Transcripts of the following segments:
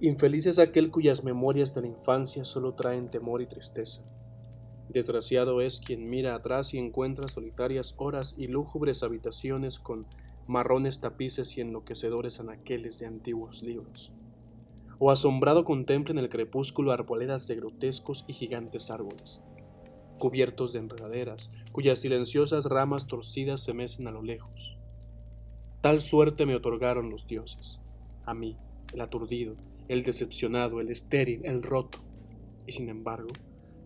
Infeliz es aquel cuyas memorias de la infancia solo traen temor y tristeza. Desgraciado es quien mira atrás y encuentra solitarias horas y lúgubres habitaciones con marrones tapices y enloquecedores anaqueles de antiguos libros. O asombrado contempla en el crepúsculo arboledas de grotescos y gigantes árboles, cubiertos de enredaderas, cuyas silenciosas ramas torcidas se mecen a lo lejos. Tal suerte me otorgaron los dioses, a mí, el aturdido, el decepcionado, el estéril, el roto. Y sin embargo,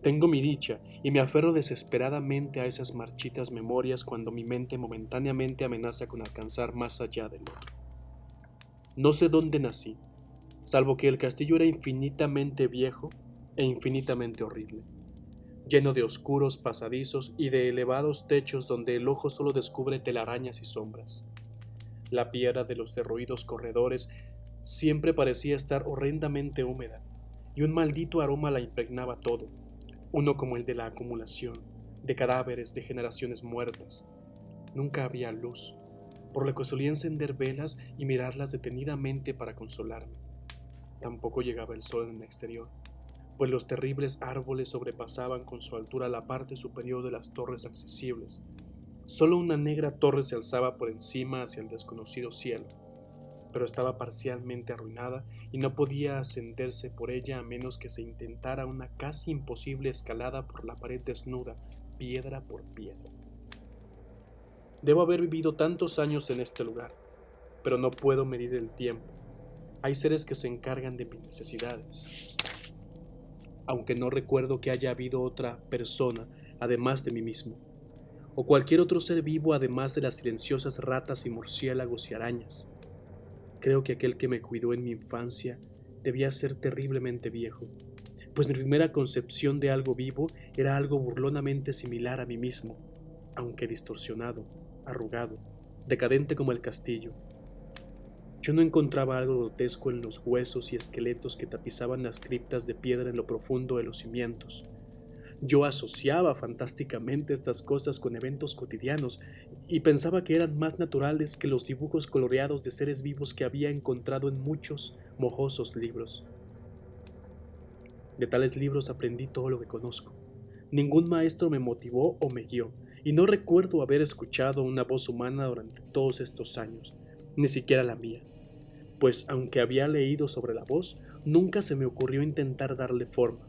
tengo mi dicha y me aferro desesperadamente a esas marchitas memorias cuando mi mente momentáneamente amenaza con alcanzar más allá del otro. No sé dónde nací, salvo que el castillo era infinitamente viejo e infinitamente horrible, lleno de oscuros pasadizos y de elevados techos donde el ojo solo descubre telarañas y sombras. La piedra de los derruidos corredores siempre parecía estar horrendamente húmeda, y un maldito aroma la impregnaba todo, uno como el de la acumulación, de cadáveres de generaciones muertas. Nunca había luz, por lo que solía encender velas y mirarlas detenidamente para consolarme. Tampoco llegaba el sol en el exterior, pues los terribles árboles sobrepasaban con su altura la parte superior de las torres accesibles. Solo una negra torre se alzaba por encima hacia el desconocido cielo, pero estaba parcialmente arruinada y no podía ascenderse por ella a menos que se intentara una casi imposible escalada por la pared desnuda, piedra por piedra. Debo haber vivido tantos años en este lugar, pero no puedo medir el tiempo. Hay seres que se encargan de mis necesidades, aunque no recuerdo que haya habido otra persona además de mí mismo, o cualquier otro ser vivo además de las silenciosas ratas y murciélagos y arañas. Creo que aquel que me cuidó en mi infancia debía ser terriblemente viejo, pues mi primera concepción de algo vivo era algo burlonamente similar a mí mismo, aunque distorsionado, arrugado, decadente como el castillo. Yo no encontraba algo grotesco en los huesos y esqueletos que tapizaban las criptas de piedra en lo profundo de los cimientos. Yo asociaba fantásticamente estas cosas con eventos cotidianos y pensaba que eran más naturales que los dibujos coloreados de seres vivos que había encontrado en muchos mohosos libros. De tales libros aprendí todo lo que conozco. Ningún maestro me motivó o me guió, y no recuerdo haber escuchado una voz humana durante todos estos años, ni siquiera la mía, pues aunque había leído sobre la voz, nunca se me ocurrió intentar darle forma.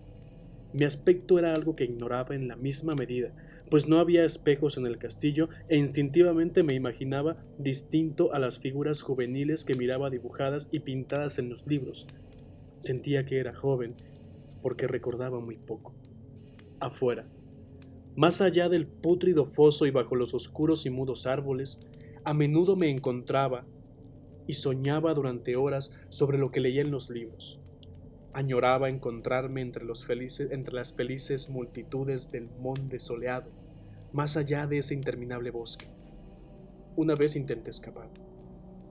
Mi aspecto era algo que ignoraba en la misma medida, pues no había espejos en el castillo e instintivamente me imaginaba distinto a las figuras juveniles que miraba dibujadas y pintadas en los libros. Sentía que era joven, porque recordaba muy poco. Afuera, más allá del pútrido foso y bajo los oscuros y mudos árboles, a menudo me encontraba y soñaba durante horas sobre lo que leía en los libros. Añoraba encontrarme entre las felices multitudes del monte soleado, más allá de ese interminable bosque. Una vez intenté escapar,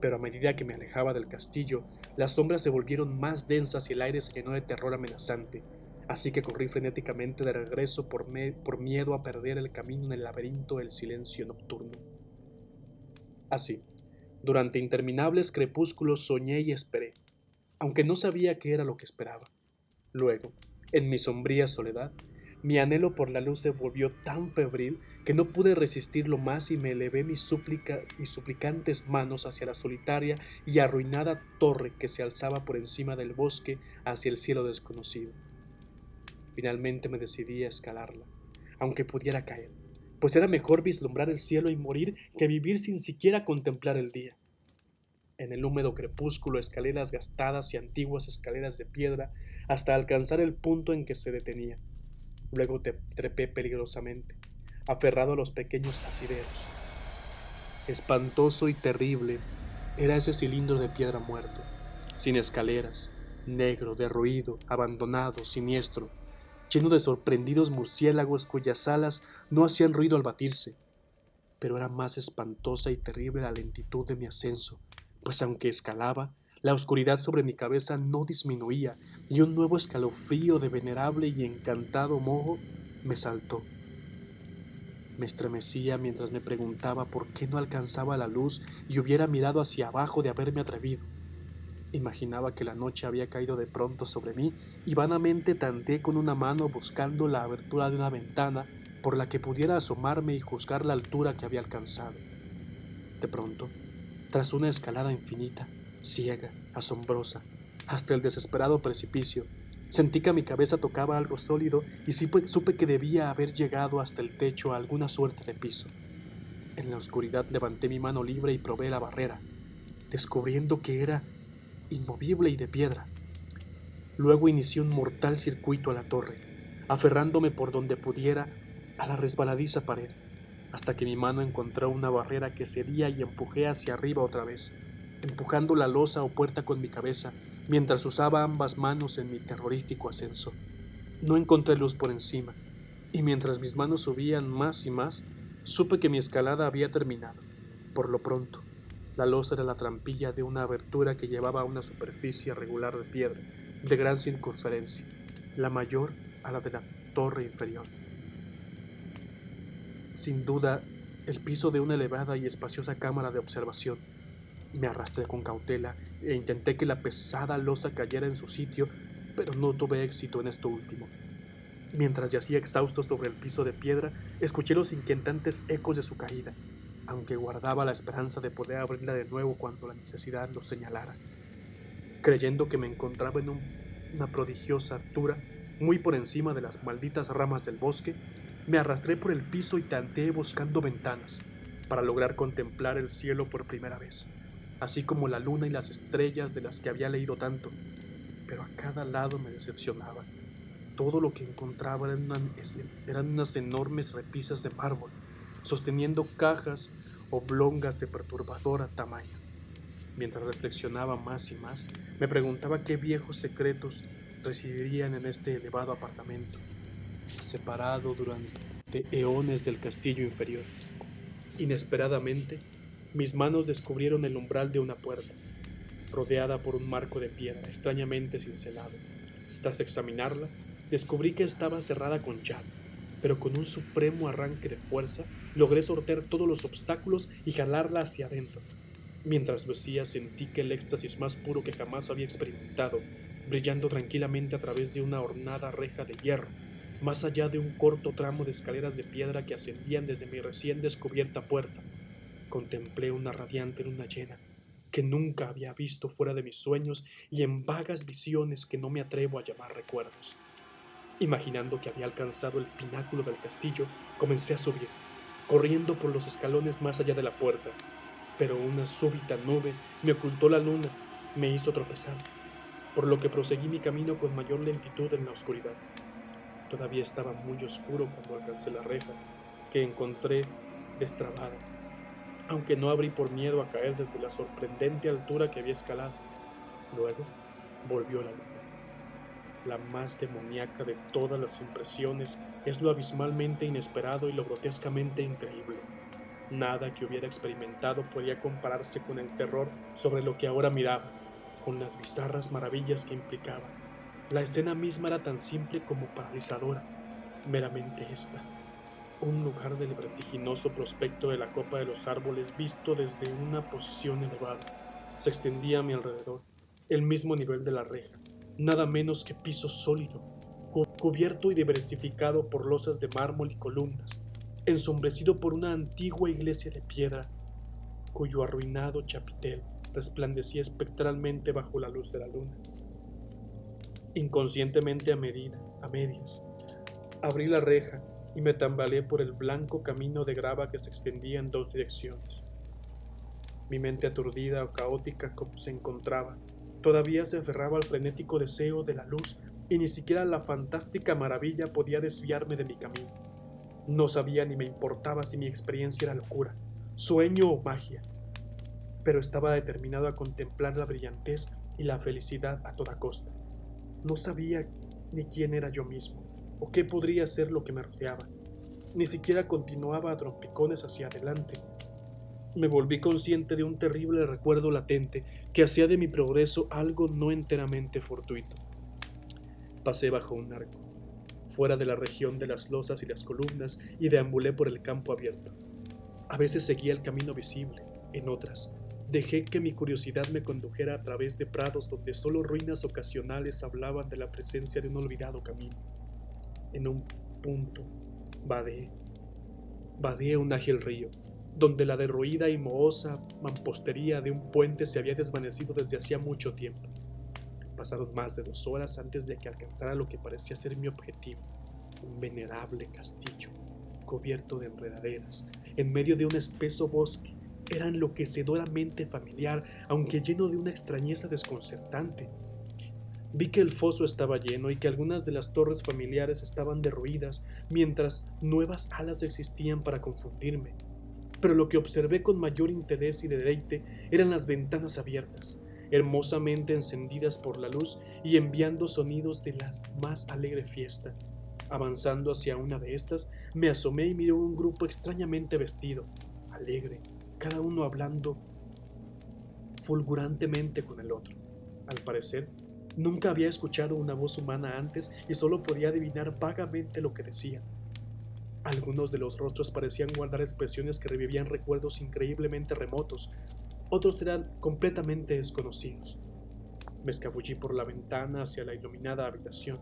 pero a medida que me alejaba del castillo, las sombras se volvieron más densas y el aire se llenó de terror amenazante, así que corrí frenéticamente de regreso por miedo a perder el camino en el laberinto del silencio nocturno. Así, durante interminables crepúsculos soñé y esperé, aunque no sabía qué era lo que esperaba. Luego, en mi sombría soledad, mi anhelo por la luz se volvió tan febril que no pude resistirlo más y me elevé mis suplicantes manos hacia la solitaria y arruinada torre que se alzaba por encima del bosque hacia el cielo desconocido. Finalmente me decidí a escalarla, aunque pudiera caer, pues era mejor vislumbrar el cielo y morir que vivir sin siquiera contemplar el día. En el húmedo crepúsculo escalé las gastadas y antiguas escaleras de piedra hasta alcanzar el punto en que se detenía. Luego trepé peligrosamente, aferrado a los pequeños asideros. Espantoso y terrible era ese cilindro de piedra muerto, sin escaleras, negro, derruido, abandonado, siniestro, lleno de sorprendidos murciélagos cuyas alas no hacían ruido al batirse. Pero era más espantosa y terrible la lentitud de mi ascenso, pues aunque escalaba, la oscuridad sobre mi cabeza no disminuía, y un nuevo escalofrío de venerable y encantado moho me saltó. Me estremecía mientras me preguntaba por qué no alcanzaba la luz y hubiera mirado hacia abajo de haberme atrevido. Imaginaba que la noche había caído de pronto sobre mí y vanamente tanteé con una mano buscando la abertura de una ventana por la que pudiera asomarme y juzgar la altura que había alcanzado. De pronto, tras una escalada infinita, ciega, asombrosa, hasta el desesperado precipicio, sentí que mi cabeza tocaba algo sólido y supe que debía haber llegado hasta el techo a alguna suerte de piso. En la oscuridad levanté mi mano libre y probé la barrera, descubriendo que era inmovible y de piedra. Luego inicié un mortal circuito a la torre, aferrándome por donde pudiera a la resbaladiza pared, hasta que mi mano encontró una barrera que cedía y empujé hacia arriba otra vez, empujando la losa o puerta con mi cabeza, mientras usaba ambas manos en mi terrorífico ascenso. No encontré luz por encima, y mientras mis manos subían más y más, supe que mi escalada había terminado. Por lo pronto, la losa era la trampilla de una abertura que llevaba a una superficie regular de piedra, de gran circunferencia, la mayor a la de la torre inferior. Sin duda, el piso de una elevada y espaciosa cámara de observación. Me arrastré con cautela e intenté que la pesada losa cayera en su sitio, pero no tuve éxito en esto último. Mientras yacía exhausto sobre el piso de piedra, escuché los inquietantes ecos de su caída, aunque guardaba la esperanza de poder abrirla de nuevo cuando la necesidad lo señalara. Creyendo que me encontraba en una prodigiosa altura, muy por encima de las malditas ramas del bosque, me arrastré por el piso y tanteé buscando ventanas, para lograr contemplar el cielo por primera vez, así como la luna y las estrellas de las que había leído tanto, pero a cada lado me decepcionaba. Todo lo que encontraba eran unas enormes repisas de mármol, sosteniendo cajas oblongas de perturbadora tamaño. Mientras reflexionaba más y más, me preguntaba qué viejos secretos residirían en este elevado apartamento, separado durante eones del castillo inferior. Inesperadamente, mis manos descubrieron el umbral de una puerta, rodeada por un marco de piedra extrañamente cincelado. Tras examinarla, descubrí que estaba cerrada con llave, pero con un supremo arranque de fuerza logré sortear todos los obstáculos y jalarla hacia adentro. Mientras lo hacía, sentí que el éxtasis más puro que jamás había experimentado, brillando tranquilamente a través de una ornada reja de hierro, más allá de un corto tramo de escaleras de piedra que ascendían desde mi recién descubierta puerta. Contemplé una radiante luna llena, que nunca había visto fuera de mis sueños y en vagas visiones que no me atrevo a llamar recuerdos. Imaginando que había alcanzado el pináculo del castillo, comencé a subir, corriendo por los escalones más allá de la puerta, pero una súbita nube me ocultó la luna, me hizo tropezar, por lo que proseguí mi camino con mayor lentitud en la oscuridad. Todavía estaba muy oscuro cuando alcancé la reja, que encontré destrabada, aunque no abrí por miedo a caer desde la sorprendente altura que había escalado. Luego volvió la luna. La más demoníaca de todas las impresiones es lo abismalmente inesperado y lo grotescamente increíble. Nada que hubiera experimentado podía compararse con el terror sobre lo que ahora miraba, con las bizarras maravillas que implicaba. La escena misma era tan simple como paralizadora, meramente esta: un lugar del vertiginoso prospecto de la copa de los árboles visto desde una posición elevada. Se extendía a mi alrededor, el mismo nivel de la reja, nada menos que piso sólido, cubierto y diversificado por losas de mármol y columnas, ensombrecido por una antigua iglesia de piedra, cuyo arruinado chapitel resplandecía espectralmente bajo la luz de la luna. Inconscientemente a medias, abrí la reja y me tambaleé por el blanco camino de grava que se extendía en dos direcciones. Mi mente aturdida o caótica como se encontraba, todavía se aferraba al frenético deseo de la luz y ni siquiera la fantástica maravilla podía desviarme de mi camino. No sabía ni me importaba si mi experiencia era locura, sueño o magia, pero estaba determinado a contemplar la brillantez y la felicidad a toda costa. No sabía ni quién era yo mismo, o qué podría ser lo que me rodeaba. Ni siquiera continuaba a trompicones hacia adelante. Me volví consciente de un terrible recuerdo latente que hacía de mi progreso algo no enteramente fortuito. Pasé bajo un arco, fuera de la región de las losas y las columnas, y deambulé por el campo abierto. A veces seguía el camino visible, en otras, Dejé que mi curiosidad me condujera a través de prados donde solo ruinas ocasionales hablaban de la presencia de un olvidado camino. En un punto, vadeé un ágil río, donde la derruida y mohosa mampostería de un puente se había desvanecido desde hacía mucho tiempo. Pasaron más de 2 horas antes de que alcanzara lo que parecía ser mi objetivo, un venerable castillo, cubierto de enredaderas, en medio de un espeso bosque. Era enloquecedoramente familiar, aunque lleno de una extrañeza desconcertante. Vi que el foso estaba lleno y que algunas de las torres familiares estaban derruidas, mientras nuevas alas existían para confundirme. Pero lo que observé con mayor interés y deleite eran las ventanas abiertas, hermosamente encendidas por la luz y enviando sonidos de la más alegre fiesta. Avanzando hacia una de estas, me asomé y miré un grupo extrañamente vestido, alegre, cada uno hablando fulgurantemente con el otro. Al parecer, nunca había escuchado una voz humana antes y solo podía adivinar vagamente lo que decían. Algunos de los rostros parecían guardar expresiones que revivían recuerdos increíblemente remotos, otros eran completamente desconocidos. Me escabullí por la ventana hacia la iluminada habitación,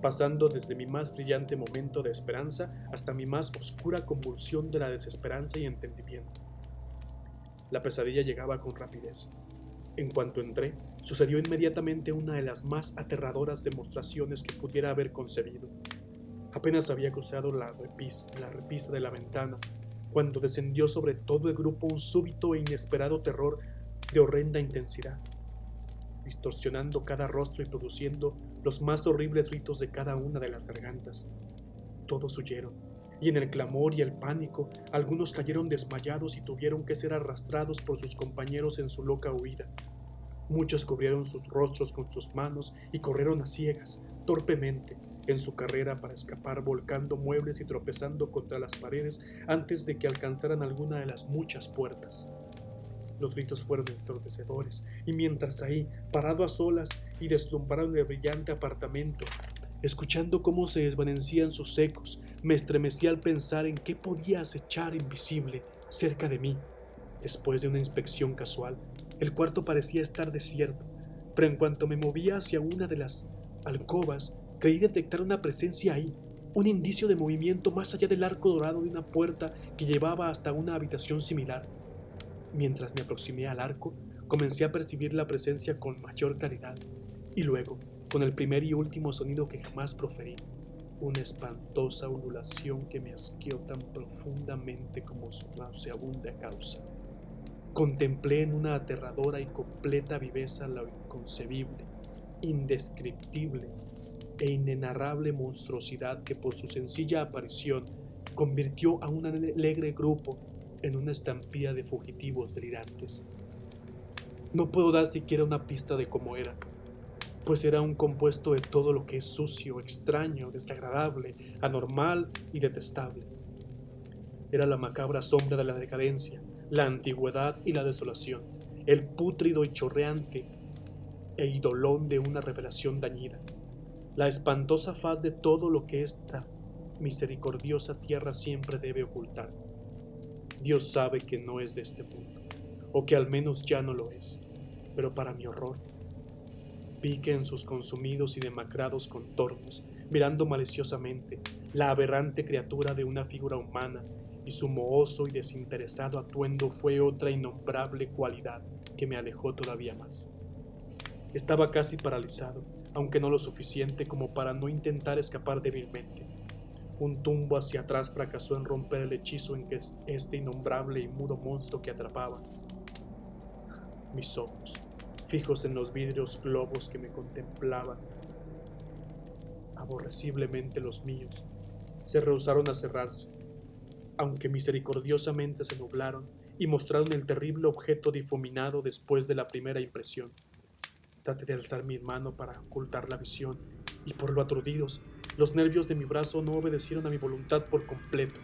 pasando desde mi más brillante momento de esperanza hasta mi más oscura convulsión de la desesperanza y entendimiento. La pesadilla llegaba con rapidez. En cuanto entré, sucedió inmediatamente una de las más aterradoras demostraciones que pudiera haber concebido. Apenas había cruzado la repisa de la ventana, cuando descendió sobre todo el grupo un súbito e inesperado terror de horrenda intensidad, distorsionando cada rostro y produciendo los más horribles gritos de cada una de las gargantas. Todos huyeron, y en el clamor y el pánico, algunos cayeron desmayados y tuvieron que ser arrastrados por sus compañeros en su loca huida. Muchos cubrieron sus rostros con sus manos y corrieron a ciegas, torpemente, en su carrera para escapar, volcando muebles y tropezando contra las paredes antes de que alcanzaran alguna de las muchas puertas. Los gritos fueron ensordecedores, y mientras ahí, parado a solas y deslumbrado en el brillante apartamento, escuchando cómo se desvanecían sus ecos, me estremecí al pensar en qué podía acechar invisible cerca de mí. Después de una inspección casual, el cuarto parecía estar desierto, pero en cuanto me movía hacia una de las alcobas, creí detectar una presencia ahí, un indicio de movimiento más allá del arco dorado de una puerta que llevaba hasta una habitación similar. Mientras me aproximé al arco, comencé a percibir la presencia con mayor claridad, y luego, con el primer y último sonido que jamás proferí, una espantosa ululación que me asqueó tan profundamente como su nauseabunda causa. Contemplé en una aterradora y completa viveza la inconcebible, indescriptible e inenarrable monstruosidad que por su sencilla aparición convirtió a un alegre grupo en una estampida de fugitivos delirantes. No puedo dar siquiera una pista de cómo era, pues era un compuesto de todo lo que es sucio, extraño, desagradable, anormal y detestable. Era la macabra sombra de la decadencia, la antigüedad y la desolación, el pútrido y chorreante e idolón de una revelación dañina, la espantosa faz de todo lo que esta misericordiosa tierra siempre debe ocultar. Dios sabe que no es de este mundo, o que al menos ya no lo es, pero para mi horror, vi que en sus consumidos y demacrados contornos, mirando maliciosamente, la aberrante criatura de una figura humana y su mohoso y desinteresado atuendo fue otra innombrable cualidad que me alejó todavía más. Estaba casi paralizado, aunque no lo suficiente como para no intentar escapar débilmente. Un tumbo hacia atrás fracasó en romper el hechizo en que este innombrable y mudo monstruo que atrapaba. Mis ojos, fijos en los vidrios globos que me contemplaban, aborreciblemente los míos, se rehusaron a cerrarse, aunque misericordiosamente se nublaron y mostraron el terrible objeto difuminado después de la primera impresión. Traté de alzar mi mano para ocultar la visión, y por lo aturdidos, los nervios de mi brazo no obedecieron a mi voluntad por completo.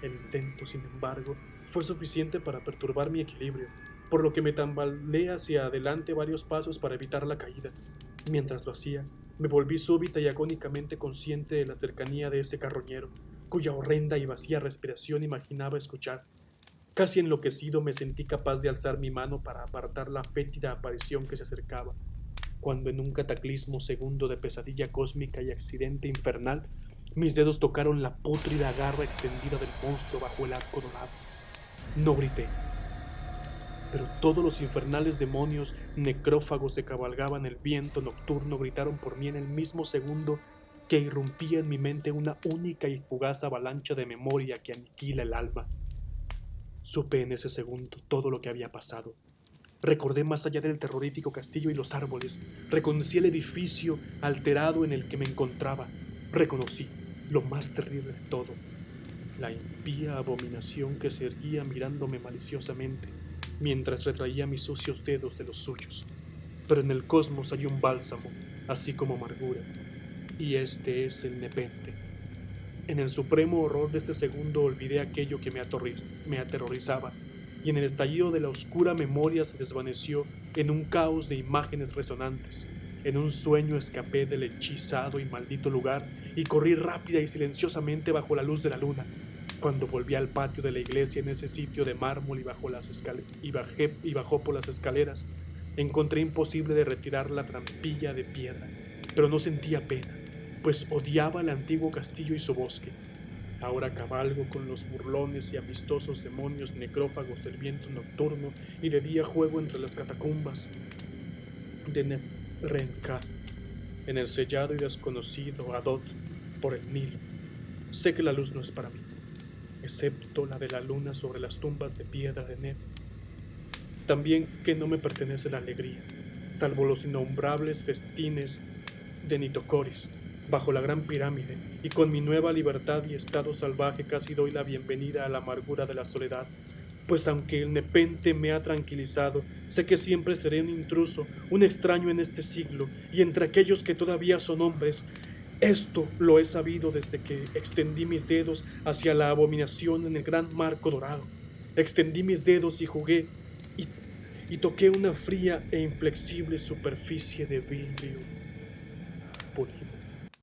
El intento, sin embargo, fue suficiente para perturbar mi equilibrio, por lo que me tambaleé hacia adelante varios pasos para evitar la caída. Mientras lo hacía, me volví súbita y agónicamente consciente de la cercanía de ese carroñero, cuya horrenda y vacía respiración imaginaba escuchar. Casi enloquecido me sentí capaz de alzar mi mano para apartar la fétida aparición que se acercaba, cuando en un cataclismo segundo de pesadilla cósmica y accidente infernal, mis dedos tocaron la pútrida garra extendida del monstruo bajo el arco dorado. No grité, pero todos los infernales demonios necrófagos que cabalgaban el viento nocturno gritaron por mí en el mismo segundo que irrumpía en mi mente una única y fugaz avalancha de memoria que aniquila el alma. Supe en ese segundo todo lo que había pasado. Recordé más allá del terrorífico castillo y los árboles. Reconocí el edificio alterado en el que me encontraba. Reconocí lo más terrible de todo, la impía abominación que se erguía mirándome maliciosamente mientras retraía mis sucios dedos de los suyos. Pero en el cosmos hay un bálsamo, así como amargura, y este es el nepente. En el supremo horror de este segundo olvidé aquello que me aterrorizaba, y en el estallido de la oscura memoria se desvaneció en un caos de imágenes resonantes. En un sueño escapé del hechizado y maldito lugar y corrí rápida y silenciosamente bajo la luz de la luna. Cuando volví al patio de la iglesia en ese sitio de mármol y bajó por las escaleras, encontré imposible de retirar la trampilla de piedra, pero no sentía pena, pues odiaba el antiguo castillo y su bosque. Ahora cabalgo con los burlones y amistosos demonios necrófagos del viento nocturno y de día juego entre las catacumbas de Nebrenka, en el sellado y desconocido Adot por el Nilo. Sé que la luz no es para mí, excepto la de la luna sobre las tumbas de piedra de Neb. También que no me pertenece la alegría, salvo los innombrables festines de Nitocoris, bajo la gran pirámide, y con mi nueva libertad y estado salvaje casi doy la bienvenida a la amargura de la soledad, pues aunque el nepente me ha tranquilizado, sé que siempre seré un intruso, un extraño en este siglo, y entre aquellos que todavía son hombres. Esto lo he sabido desde que extendí mis dedos hacia la abominación en el gran marco dorado. Extendí mis dedos y jugué, y toqué una fría e inflexible superficie de vidrio pulido.